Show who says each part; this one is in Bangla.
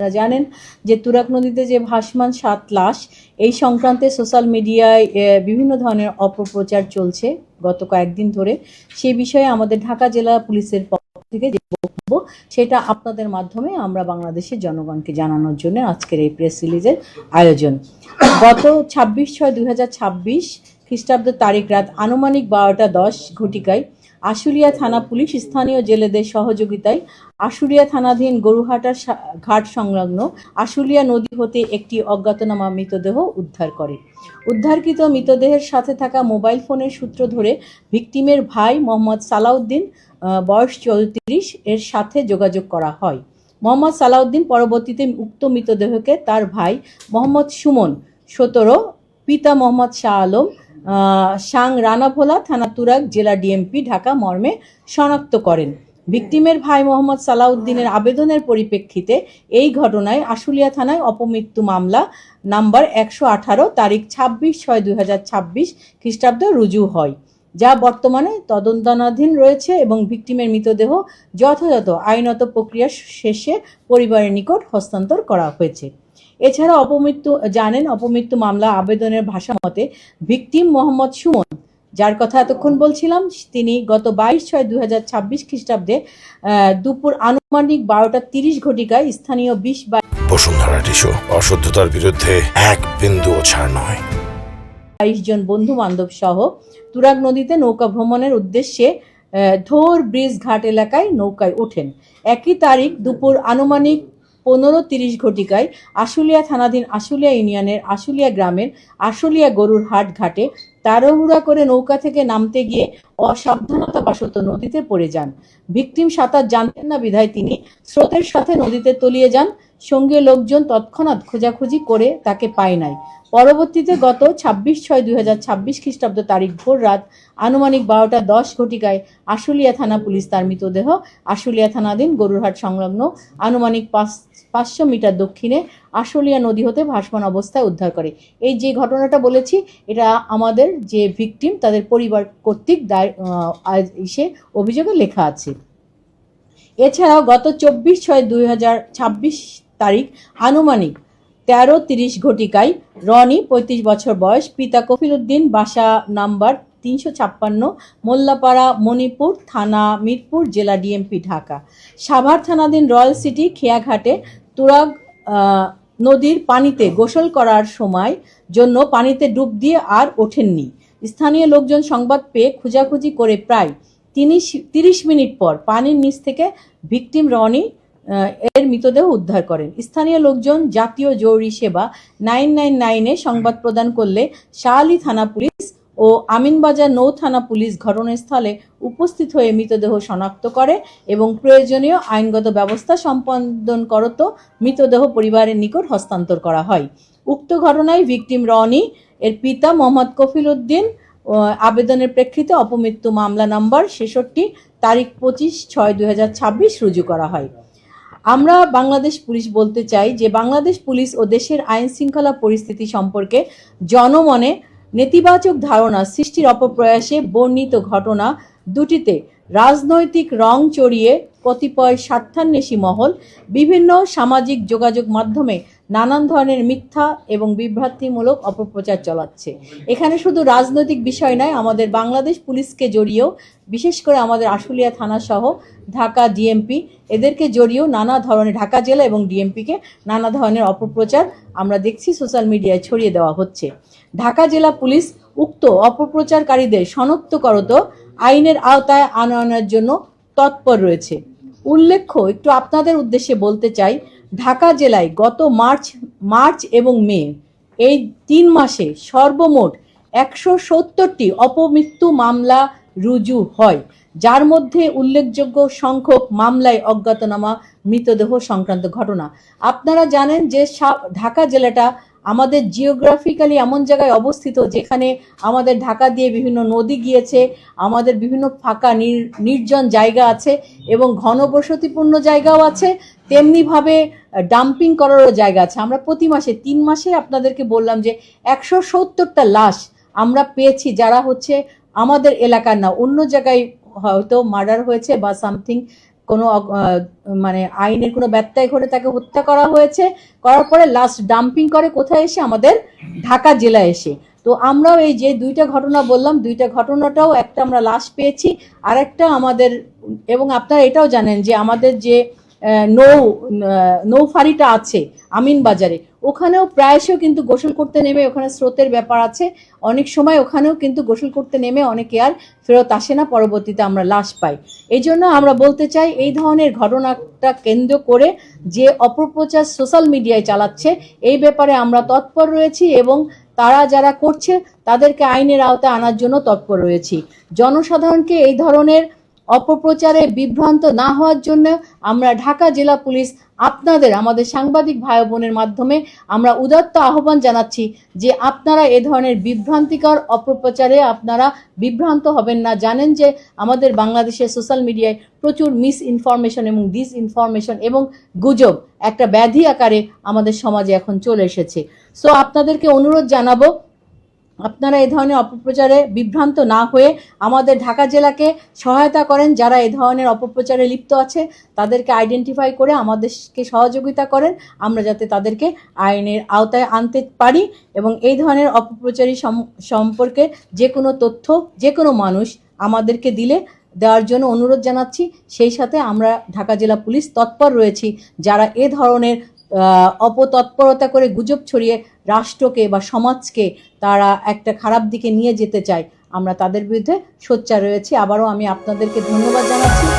Speaker 1: আপনারা জানেন যে তুরাগ নদীতে যে ভাসমান 7 লাশ এই সংক্রান্তে সোশ্যাল মিডিয়ায় বিভিন্ন ধরনের অপপ্রচার চলছে গত কয়েকদিন ধরে। সেই বিষয়ে আমাদের ঢাকা জেলা পুলিশের পক্ষ থেকে যে বক্তব্য সেটা আপনাদের মাধ্যমে আমরা বাংলাদেশের জনগণকে জানানোর জন্য আজকের এই প্রেস রিলিজের আয়োজন। গত 26/6/2026 খ্রিস্টাব্দ তারিখ রাত আনুমানিক 12:10 ঘটিকায় আশুলিয়া থানা পুলিশ স্থানীয় জেলেদের সহযোগিতায় আশুলিয়া থানাধীন গরুহাটার ঘাট সংলগ্ন আশুলিয়া নদী হতে একটি অজ্ঞাতনামা মৃতদেহ উদ্ধার করে। উদ্ধারকৃত মৃতদেহের সাথে থাকা মোবাইল ফোনের সূত্র ধরে ভিকটিমের ভাই মোহাম্মদ সালাউদ্দিন বয়স 34 এর সাথে যোগাযোগ করা হয়। মোহাম্মদ সালাউদ্দিন পরবর্তীতে উক্ত মৃতদেহকে তার ভাই মোহাম্মদ সুমন 17 পিতা মোহাম্মদ শাহ আলম সাং রানাভোলা থানা তুরাগ জেলা ডিএমপি ঢাকা মর্মে শনাক্ত করেন। ভিকটিমের ভাই মোহাম্মদ সালাউদ্দিনের আবেদনের পরিপ্রেক্ষিতে এই ঘটনায় আশুলিয়া থানায় অপমৃত্যু মামলা নাম্বার 118 তারিখ 26/6/2026 খ্রিস্টাব্দ রুজু হয়, যা বর্তমানে তদন্তাধীন রয়েছে এবং ভিকটিমের মৃতদেহ যথাযথ আইনত প্রক্রিয়া শেষে পরিবারের নিকট হস্তান্তর করা হয়েছে। এছাড়া অপমৃত্যু মামলা আবেদনের ভাষা মতে ভিকটিম মোহাম্মদ সুমন, যার কথা এতক্ষণ বলছিলাম, তিনি গত 22/6/2026 খ্রিস্টাব্দে দুপুর আনুমানিক 12:30 ঘটিকায় স্থানীয়
Speaker 2: বসুন্ধরা টিস্যু অশুদ্ধতার বিরুদ্ধে এক বিন্দুও ছাড় নয়।
Speaker 1: 22 জন বন্ধু বান্ধব সহ তুরাগ নদীতে নৌকা ভ্রমণের উদ্দেশ্যে ধোর ব্রিজ ঘাট এলাকায় নৌকায় ওঠেন। একই তারিখ দুপুর আনুমানিক 15:30 ঘটিকায় আশুলিয়া থানাধীন আশুলিয়া ইউনিয়নের আশুলিয়া গ্রামের আশুলিয়া গরুর হাট ঘাটে তাড়াহুড়া করে নৌকা থেকে নামতে গিয়ে অসাবধানতাবশত নদীতে পড়ে যান। ভিকটিম সাঁতার জানতেন না বিধায় তিনি স্রোতের সাথে নদীতে তলিয়ে যান। সঙ্গে লোকজন তৎক্ষণাৎ খোঁজাখুঁজি করে তাকে পায় নাই। পরবর্তীতে গত 26/6/2026 খ্রিস্টাব্দ তারিখ ভোর রাত আনুমানিক 12:10 ঘটিকায় আশুলিয়া থানা পুলিশ তার মৃতদেহ আশুলিয়া থানাধীন গরুরহাট সংলগ্ন আনুমানিক 500 মিটার দক্ষিণে আশুলিয়া নদী হতে ভাসমান অবস্থায় উদ্ধার করে। এই যে ঘটনাটা বলেছি এটা আমাদের যে ভিকটিম তাদের পরিবার কর্তৃক অভিযোগে লেখা আছে। এছাড়াও গত 24/6/2026 তারিখ আনুমানিক 13:30 ঘটিকায় রনি 35 বছর বয়স, পিতা কফিল উদ্দিন, বাসা নাম্বার 356 মোল্লাপাড়া মণিপুর থানা মিরপুর জেলা ডিএমপি ঢাকা, সাভার থানাধীন রয়্যাল সিটি খেয়াঘাটে তুরাগ নদীর পানিতে গোসল করার সময় জন্য পানিতে ডুব দিয়ে আর ওঠেননি। স্থানীয় লোকজন সংবাদ পেয়ে খোঁজাখুঁজি করে প্রায় 30 মিনিট পর পানির নিচ থেকে ভিকটিম রনি এর মৃতদেহ উদ্ধার করেন। স্থানীয় লোকজন জাতীয় জরুরি সেবা 999-এ সংবাদ প্রদান করলে শাহ আলী থানা পুলিশ ও আমিনবাজার নৌ থানা পুলিশ ঘটনাস্থলে উপস্থিত হয়ে মৃতদেহ শনাক্ত করে এবং প্রয়োজনীয় আইনগত ব্যবস্থা সম্পাদন করত মৃতদেহ পরিবারের নিকট হস্তান্তর করা হয়। উক্ত ঘটনায় ভিকটিম রনি এর পিতা মোহাম্মদ কফিল উদ্দিন আবেদনের প্রেক্ষিতে অপমৃত্যু মামলা নাম্বার 66 তারিখ 25/6/2026 রুজু করা হয়। আমরা বাংলাদেশ পুলিশ বলতে চাই যে বাংলাদেশ পুলিশ ও দেশের আইন শৃঙ্খলা পরিস্থিতি সম্পর্কে জনমনে নেতিবাচক ধারণা সৃষ্টির অপপ্রয়াসে বর্ণিত ঘটনা দুটিতে রাজনৈতিক রং চড়িয়ে কতিপয় স্বার্থান্বেষী মহল বিভিন্ন সামাজিক যোগাযোগ মাধ্যমে নানান ধরনের মিথ্যা এবং বিভ্রান্তিমূলক অপপ্রচার চালাচ্ছে। এখানে শুধু রাজনৈতিক বিষয় নয়, আমাদের বাংলাদেশ পুলিশকে জড়িয়েও, বিশেষ করে আমাদের আশুলিয়া থানা সহ ঢাকা ডিএমপি এদেরকে জড়িয়েও নানা ধরনের, ঢাকা জেলা এবং ডিএমপিকে নানা ধরনের অপপ্রচার আমরা দেখছি সোশ্যাল মিডিয়ায় ছড়িয়ে দেওয়া হচ্ছে। ঢাকা জেলা পুলিশ উক্ত অপপ্রচারকারীদের শনাক্ত করত আইনের আওতায় আনয়নের জন্য তৎপর রয়েছে। উল্লেখ্য, একটু আপনাদের উদ্দেশ্যে বলতে চাই, ঢাকা জেলায় গত মার্চ এবং মে এই 3 মাসে সর্বমোট 170টি অপমৃত্যু মামলা রুজু হয়, যার মধ্যে উল্লেখযোগ্য সংখ্যক মামলায় অজ্ঞাতনামা মৃতদেহ সংক্রান্ত ঘটনা। আপনারা জানেন যে ঢাকা জেলাটা আমাদের জিওগ্রাফিক্যালি এমন জায়গায় অবস্থিত যেখানে আমাদের ঢাকা দিয়ে বিভিন্ন নদী গিয়েছে, আমাদের বিভিন্ন ফাঁকা নির্জন জায়গা আছে এবং ঘনবসতিপূর্ণ জায়গাও আছে, তেমনিভাবে ডাম্পিং করারও জায়গা আছে। আমরা প্রতি মাসে 3 মাসে আপনাদেরকে বললাম যে 170টা লাশ আমরা পেয়েছি, যারা হচ্ছে আমাদের এলাকার না, অন্য জায়গায় হয়তো মার্ডার হয়েছে বা সামথিং কোনো মানে আইনের কোনো ব্যত্যয় ঘটে তাকে হত্যা করা হয়েছে, করার পরে লাস্ট ডাম্পিং করে কোথায় এসে, আমাদের ঢাকা জেলায় এসে। তো আমরাও এই যে দুইটা ঘটনা বললাম, দুইটা ঘটনাটাও, একটা আমরা লাশ পেয়েছি, আর একটা আমাদের, এবং আপনারা এটাও জানেন যে আমাদের যে নৌফারিটা আছে আমিনবাজারে, ওখানেও প্রায়শই কিন্তু গোসল করতে নেমে, ওখানে স্রোতের ব্যাপার আছে, অনেক সময় ওখানেও কিন্তু গোসল করতে নেমে অনেকে আর ফেরত আসে না, পরবর্তীতে আমরা লাশ পাই। এই জন্য আমরা বলতে চাই, এই ধরনের ঘটনাটা কেন্দ্র করে যে অপপ্রচার সোশ্যাল মিডিয়ায় চালাচ্ছে, এই ব্যাপারে আমরা তৎপর রয়েছি এবং তারা যারা করছে তাদেরকে আইনের আওতায় আনার জন্য তৎপর রয়েছি। জনসাধারণকে এই ধরনের অপপ্রচারে বিভ্রান্ত না হওয়ার জন্য আমরা ঢাকা জেলা পুলিশ আপনাদের, আমাদের সাংবাদিক ভাই বোনের মাধ্যমে আমরা উদাত্ত আহ্বান জানাচ্ছি যে আপনারা এ ধরনের বিভ্রান্তিকর অপপ্রচারে আপনারা বিভ্রান্ত হবেন না। জানেন যে আমাদের বাংলাদেশের সোশ্যাল মিডিয়ায় প্রচুর মিস ইনফরমেশন এবং ডিস ইনফরমেশন এবং গুজব একটা ব্যাধি আকারে আমাদের সমাজে এখন চলে এসেছে। সো আপনাদেরকে অনুরোধ জানাবো, আপনারা এই ধরনের অপপ্রচারে বিভ্রান্ত না হয়ে আমাদের ঢাকা জেলাকে সহায়তা করেন, যারা এই ধরনের অপপ্রচারে লিপ্ত আছে তাদেরকে আইডেন্টিফাই করে আমাদেরকে সহযোগিতা করেন, আমরা যাতে তাদেরকে আইনের আওতায় আনতে পারি। এবং এই ধরনের অপপ্রচারী সম্পর্কে যে কোনো তথ্য যে কোনো মানুষ আমাদেরকে দেওয়ার জন্য অনুরোধ জানাচ্ছি। সেই সাথে আমরা ঢাকা জেলা পুলিশ তৎপর রয়েছি, যারা এ ধরনের অপতৎপরতা করে গুজব ছড়িয়ে রাষ্ট্রকে বা সমাজকে তারা একটা খারাপ দিকে নিয়ে যেতে চায়, আমরা তাদের বিরুদ্ধে সোচ্চার রয়েছি। আবারও আমি আপনাদেরকে ধন্যবাদ জানাচ্ছি।